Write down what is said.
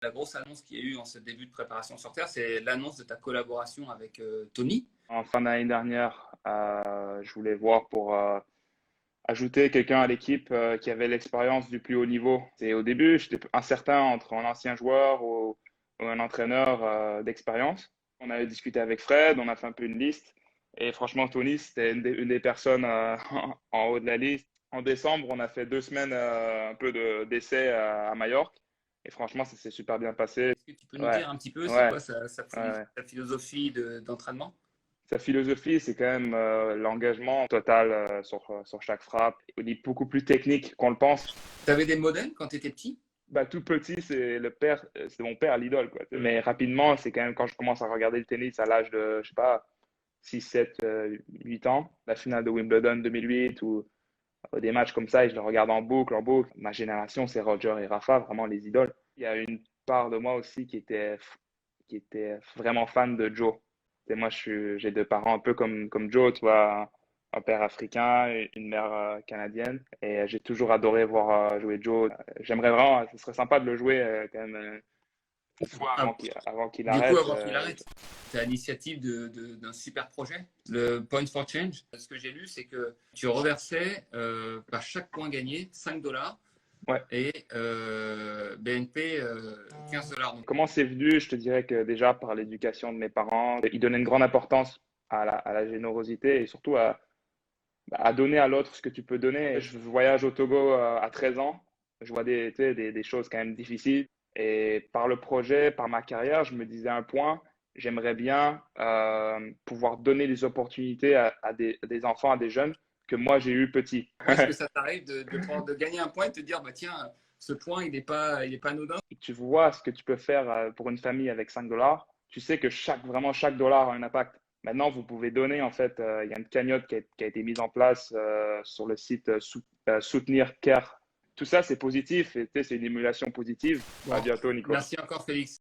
La grosse annonce qu'il y a eu en ce début de préparation sur Terre, c'est l'annonce de ta collaboration avec Tony. En fin d'année dernière, je voulais voir pour ajouter quelqu'un à l'équipe qui avait l'expérience du plus haut niveau. Et au début, j'étais incertain entre un ancien joueur ou un entraîneur d'expérience. On avait discuté avec Fred, on a fait un peu une liste. Et franchement, Tony, c'était une des personnes en haut de la liste. En décembre, on a fait 2 semaines un peu d'essai à Majorque. Et franchement, ça s'est super bien passé. Est-ce que tu peux nous Ouais, dire un petit peu, c'est ouais, quoi ouais. sa philosophie d'entraînement? Sa philosophie, c'est quand même l'engagement total sur chaque frappe. Il est beaucoup plus technique qu'on le pense. Tu avais des modèles quand tu étais petit? Bah, tout petit, c'est mon père, l'idole, quoi. Mais rapidement, c'est quand même quand je commence à regarder le tennis à l'âge de, je sais pas, 6, 7, 8 ans, la finale de Wimbledon 2008 ou des matchs comme ça, et je le regarde en boucle, en boucle. Ma génération, c'est Roger et Rafa, vraiment les idoles. Il y a une part de moi aussi qui était vraiment fan de Joe. Et moi, j'ai deux parents un peu comme Joe, tu vois, un père africain et une mère canadienne. Et j'ai toujours adoré voir jouer Joe. J'aimerais vraiment, ce serait sympa de le jouer quand même une fois Ah, avant qu'il du coup, arrête. avant qu'il arrête, tu as l'initiative d'un super projet, le Point for Change. Ce que j'ai lu, c'est que tu reversais par chaque point gagné 5 dollars Ouais. et BNP 15 dollars. Comment c'est venu? Je te dirais que déjà par l'éducation de mes parents, ils donnaient une grande importance à la générosité et surtout à donner à l'autre ce que tu peux donner. Je voyage au Togo à 13 ans. Je vois tu sais, des choses quand même difficiles. Et par le projet, par ma carrière, je me disais un point, j'aimerais bien pouvoir donner des opportunités à des enfants, à des jeunes que moi j'ai eu petit. Est-ce que ça t'arrive de gagner un point et de te dire, bah, tiens, ce point, il est pas anodin? Tu vois ce que tu peux faire pour une famille avec 5 dollars. Tu sais que vraiment chaque dollar a un impact. Maintenant, vous pouvez donner, en fait, il y a une cagnotte qui a été mise en place sur le site Soutenir Care. Tout ça, c'est positif et tu sais, c'est une émulation positive. À Bon, bientôt, Nico. merci encore, Félix.